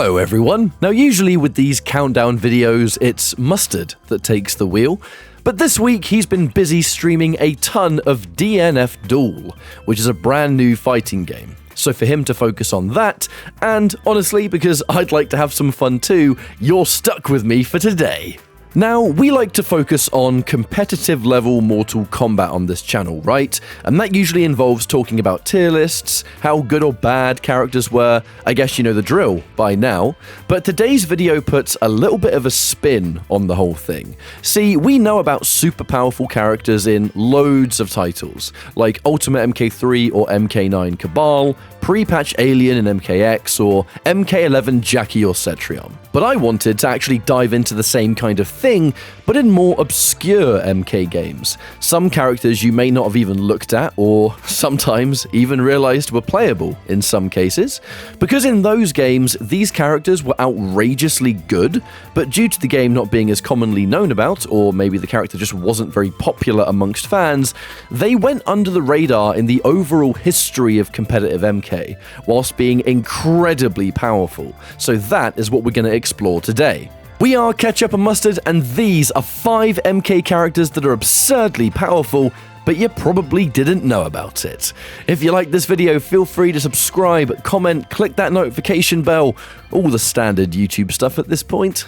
Hello everyone! Now usually with these countdown videos, it's Mustard that takes the wheel, but this week he's been busy streaming a ton of DNF Duel, which is a brand new fighting game. So for him to focus on that, and honestly because I'd like to have some fun too, you're stuck with me for today. Now, we like to focus on competitive level Mortal Kombat on this channel, right? And that usually involves talking about tier lists, how good or bad characters were, I guess you know the drill by now. But today's video puts a little bit of a spin on the whole thing. See, we know about super powerful characters in loads of titles, like Ultimate MK3 or MK9 Cabal, Pre-patch Alien in MKX, or MK11 Jackie or Cetrion. But I wanted to actually dive into the same kind of thing, but in more obscure MK games. Some characters you may not have even looked at, or sometimes even realized were playable in some cases. Because in those games, these characters were outrageously good, but due to the game not being as commonly known about, or maybe the character just wasn't very popular amongst fans, they went under the radar in the overall history of competitive MK, whilst being incredibly powerful. So that is what we're going to explore today. We are Ketchup and Mustard, and these are 5 MK characters that are absurdly powerful, but you probably didn't know about it. If you like this video, feel free to subscribe, comment, click that notification bell, all the standard YouTube stuff at this point.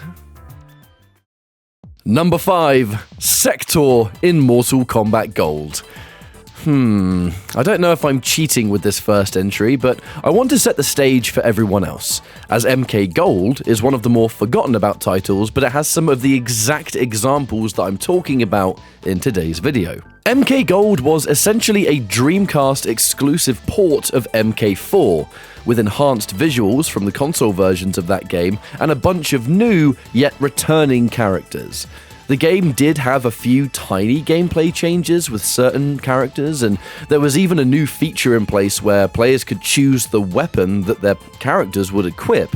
Number 5. Sektor in Mortal Kombat Gold. I don't know if I'm cheating with this first entry, but I want to set the stage for everyone else, as MK Gold is one of the more forgotten about titles, but it has some of the exact examples that I'm talking about in today's video. MK Gold was essentially a Dreamcast exclusive port of MK4, with enhanced visuals from the console versions of that game and a bunch of new, yet returning characters. The game did have a few tiny gameplay changes with certain characters, and there was even a new feature in place where players could choose the weapon that their characters would equip.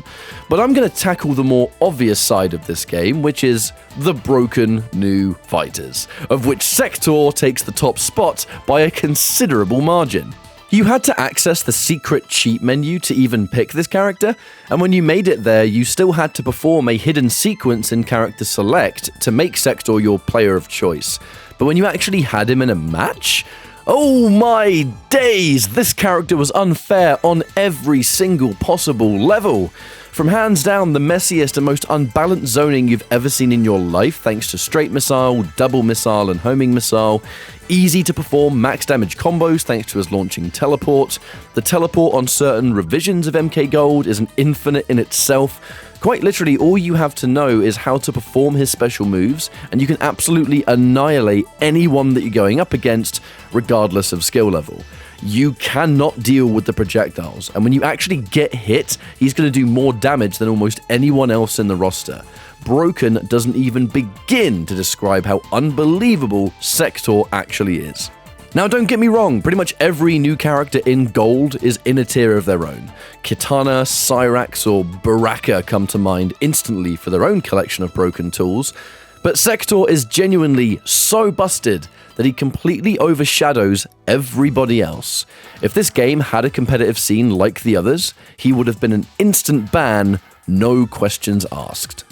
But I'm going to tackle the more obvious side of this game, which is the broken new fighters, of which Sektor takes the top spot by a considerable margin. You had to access the secret cheat menu to even pick this character, and when you made it there, you still had to perform a hidden sequence in Character Select to make Sektor your player of choice. But when you actually had him in a match, oh my days, this character was unfair on every single possible level. From hands down the messiest and most unbalanced zoning you've ever seen in your life, thanks to straight missile, double missile, and homing missile. Easy to perform max damage combos thanks to his launching teleport. The teleport on certain revisions of MK Gold is an infinite in itself. Quite literally, all you have to know is how to perform his special moves, and you can absolutely annihilate anyone that you're going up against, regardless of skill level. You cannot deal with the projectiles, and when you actually get hit, he's going to do more damage than almost anyone else in the roster. Broken doesn't even begin to describe how unbelievable Sektor actually is. Now don't get me wrong, pretty much every new character in Gold is in a tier of their own. Kitana, Cyrax, or Baraka come to mind instantly for their own collection of broken tools, but Sektor is genuinely so busted that he completely overshadows everybody else. If this game had a competitive scene like the others, he would have been an instant ban, no questions asked.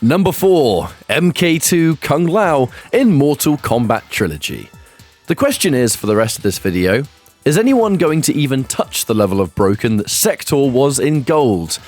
Number 4. MK2 Kung Lao in Mortal Kombat Trilogy. The question is, for the rest of this video, is anyone going to even touch the level of broken that Sektor was in Gold?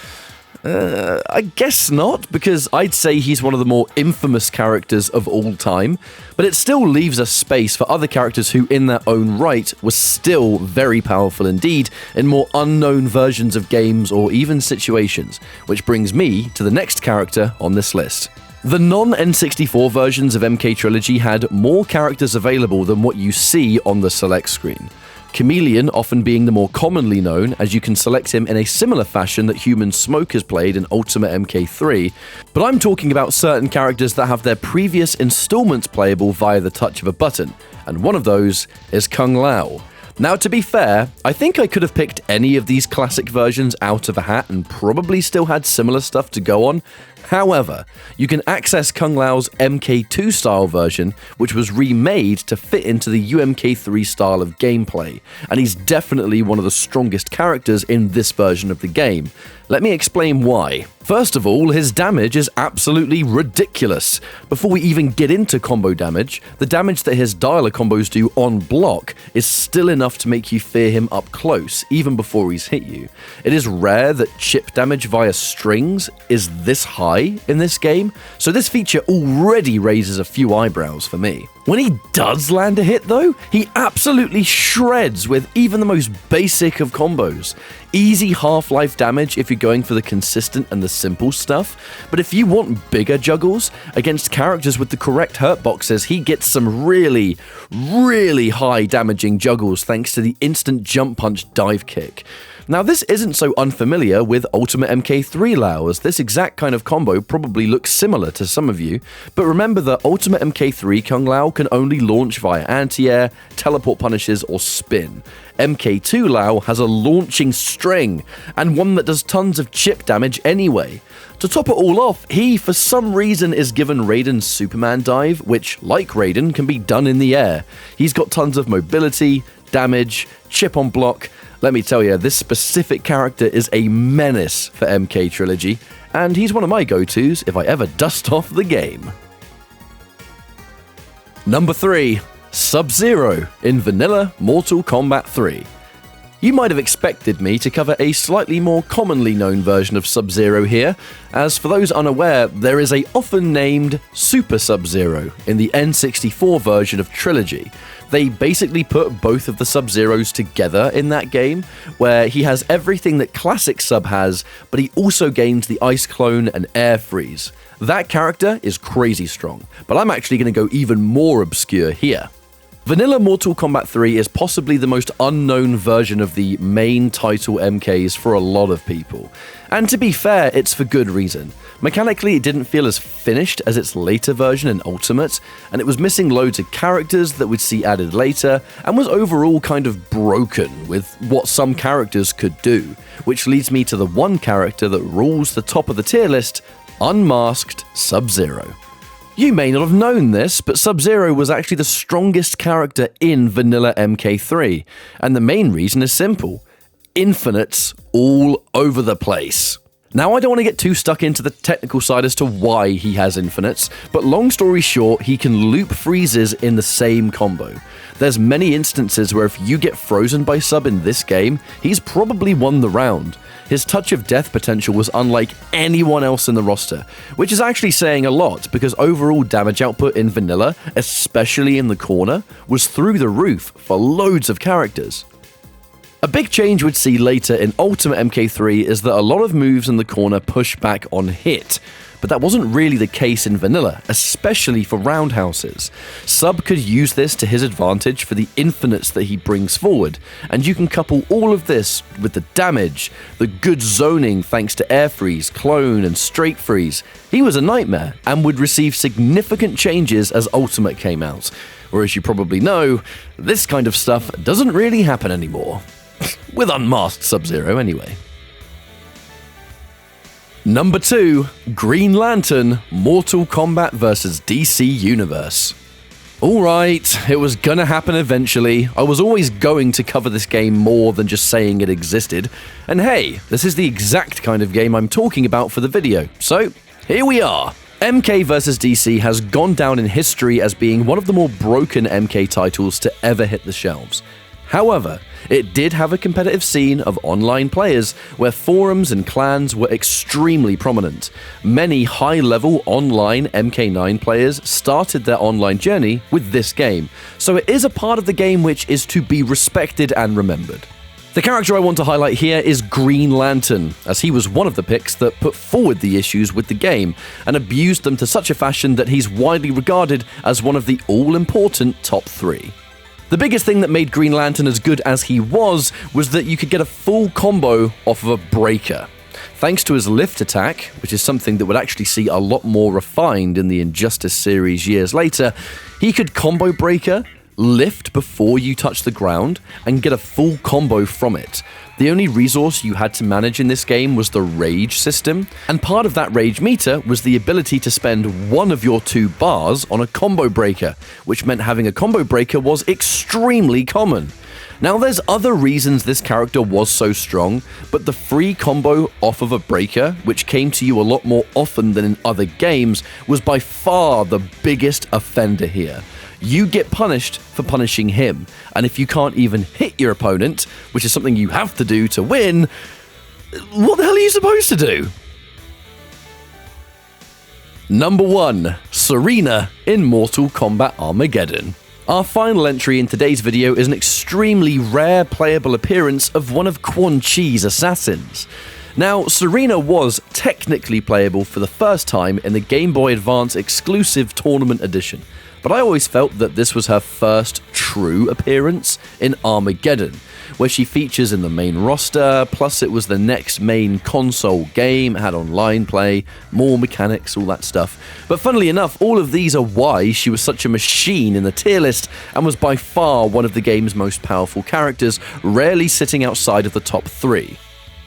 I guess not, because I'd say he's one of the more infamous characters of all time, but it still leaves a space for other characters who, in their own right, were still very powerful indeed in more unknown versions of games or even situations, which brings me to the next character on this list. The non-N64 versions of MK Trilogy had more characters available than what you see on the select screen. Chameleon often being the more commonly known, as you can select him in a similar fashion that Human Smoke has played in Ultimate MK3, but I'm talking about certain characters that have their previous installments playable via the touch of a button, and one of those is Kung Lao. Now, to be fair, I think I could have picked any of these classic versions out of a hat and probably still had similar stuff to go on. However, you can access Kung Lao's MK2 style version, which was remade to fit into the UMK3 style of gameplay, and he's definitely one of the strongest characters in this version of the game. Let me explain why. First of all, his damage is absolutely ridiculous. Before we even get into combo damage, the damage that his dialer combos do on block is still enough to make you fear him up close, even before he's hit you. It is rare that chip damage via strings is this high in this game, so this feature already raises a few eyebrows for me. When he does land a hit though, he absolutely shreds with even the most basic of combos. Easy half-life damage if you're going for the consistent and the simple stuff, but if you want bigger juggles, against characters with the correct hurt boxes, he gets some really high damaging juggles thanks to the instant jump punch dive kick. Now this isn't so unfamiliar with Ultimate MK3 Lao, as this exact kind of combo probably looks similar to some of you, but remember that Ultimate MK3 Kung Lao can only launch via anti-air, teleport punishes, or spin. MK2 Lao has a launching string, and one that does tons of chip damage anyway. To top it all off, he for some reason is given Raiden's Superman dive, which, like Raiden, can be done in the air. He's got tons of mobility, damage, chip on block. Let me tell you, this specific character is a menace for MK Trilogy, and he's one of my go-tos if I ever dust off the game. Number 3. Sub-Zero in Vanilla Mortal Kombat 3. You might have expected me to cover a slightly more commonly known version of Sub-Zero here, as for those unaware, there is a often named Super Sub-Zero in the N64 version of Trilogy. They basically put both of the Sub-Zeros together in that game, where he has everything that classic Sub has, but he also gains the Ice Clone and Air Freeze. That character is crazy strong, but I'm actually going to go even more obscure here. Vanilla Mortal Kombat 3 is possibly the most unknown version of the main title MKs for a lot of people. And to be fair, it's for good reason. Mechanically, it didn't feel as finished as its later version in Ultimate, and it was missing loads of characters that we'd see added later, and was overall kind of broken with what some characters could do, which leads me to the one character that rules the top of the tier list, Unmasked Sub-Zero. You may not have known this, but Sub-Zero was actually the strongest character in Vanilla MK3, and the main reason is simple: infinites all over the place. Now, I don't want to get too stuck into the technical side as to why he has infinites, but long story short, he can loop freezes in the same combo. There's many instances where if you get frozen by Sub in this game, he's probably won the round. His touch of death potential was unlike anyone else in the roster, which is actually saying a lot because overall damage output in Vanilla, especially in the corner, was through the roof for loads of characters. A big change we'd see later in Ultimate MK3 is that a lot of moves in the corner push back on hit, but that wasn't really the case in Vanilla, especially for roundhouses. Sub could use this to his advantage for the infinites that he brings forward, and you can couple all of this with the damage, the good zoning thanks to air freeze, clone, and straight freeze. He was a nightmare, and would receive significant changes as Ultimate came out. Or as you probably know, this kind of stuff doesn't really happen anymore. With Unmasked Sub-Zero anyway. Number 2. Green Lantern Mortal Kombat vs. DC Universe. Alright, it was gonna happen eventually. I was always going to cover this game more than just saying it existed. And hey, this is the exact kind of game I'm talking about for the video. So, here we are. MK vs. DC has gone down in history as being one of the more broken MK titles to ever hit the shelves. However, it did have a competitive scene of online players where forums and clans were extremely prominent. Many high-level online MK9 players started their online journey with this game, so it is a part of the game which is to be respected and remembered. The character I want to highlight here is Green Lantern, as he was one of the picks that put forward the issues with the game and abused them to such a fashion that he's widely regarded as one of the all-important top 3. The biggest thing that made Green Lantern as good as he was that you could get a full combo off of a breaker. Thanks to his lift attack, which is something that would actually see a lot more refined in the Injustice series years later, he could combo breaker, lift before you touch the ground, and get a full combo from it. The only resource you had to manage in this game was the rage system, and part of that rage meter was the ability to spend one of your 2 bars on a combo breaker, which meant having a combo breaker was extremely common. Now, there's other reasons this character was so strong, but the free combo off of a breaker, which came to you a lot more often than in other games, was by far the biggest offender here. You get punished for punishing him, and if you can't even hit your opponent, which is something you have to do to win, what the hell are you supposed to do? Number 1. Sareena in Mortal Kombat Armageddon. Our final entry in today's video is an extremely rare playable appearance of one of Quan Chi's assassins. Now, Sareena was technically playable for the first time in the Game Boy Advance exclusive Tournament Edition, but I always felt that this was her first true appearance in Armageddon, where she features in the main roster, plus it was the next main console game, had online play, more mechanics, all that stuff. But funnily enough, all of these are why she was such a machine in the tier list and was by far one of the game's most powerful characters, rarely sitting outside of the top 3.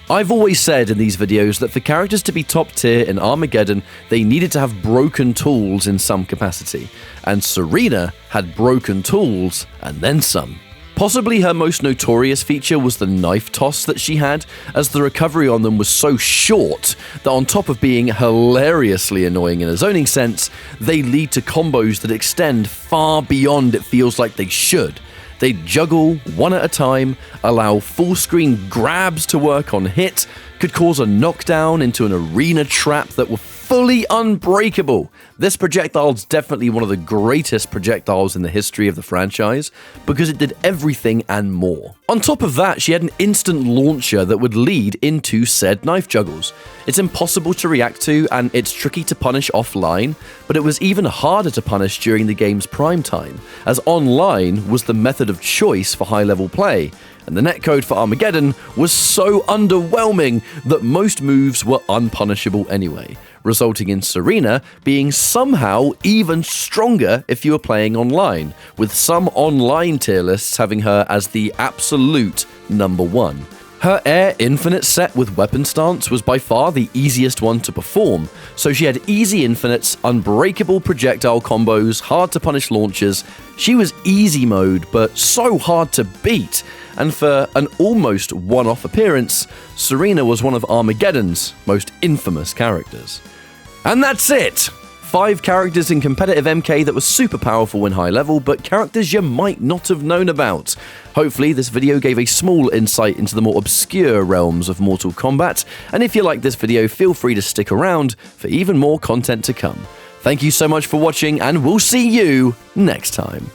I've always said in these videos that for characters to be top tier in Armageddon, they needed to have broken tools in some capacity, and Sareena had broken tools and then some. Possibly her most notorious feature was the knife toss that she had, as the recovery on them was so short that on top of being hilariously annoying in a zoning sense, they lead to combos that extend far beyond it feels like they should. They juggle one at a time, allow full screen grabs to work on hit, could cause a knockdown into an arena trap that were fully unbreakable. This projectile's definitely one of the greatest projectiles in the history of the franchise, because it did everything and more. On top of that, she had an instant launcher that would lead into said knife juggles. It's impossible to react to, and it's tricky to punish offline, but it was even harder to punish during the game's prime time, as online was the method of choice for high-level play, and the netcode for Armageddon was so underwhelming that most moves were unpunishable anyway, resulting in Sareena being somehow even stronger if you were playing online, with some online tier lists having her as the absolute number 1. Her air infinite set with weapon stance was by far the easiest one to perform, so she had easy infinites, unbreakable projectile combos, hard to punish launchers. She was easy mode, but so hard to beat, and for an almost one-off appearance, Sareena was one of Armageddon's most infamous characters. And that's it! 5 characters in competitive MK that were super powerful in high level, but characters you might not have known about. Hopefully this video gave a small insight into the more obscure realms of Mortal Kombat, and if you like this video, feel free to stick around for even more content to come. Thank you so much for watching, and we'll see you next time.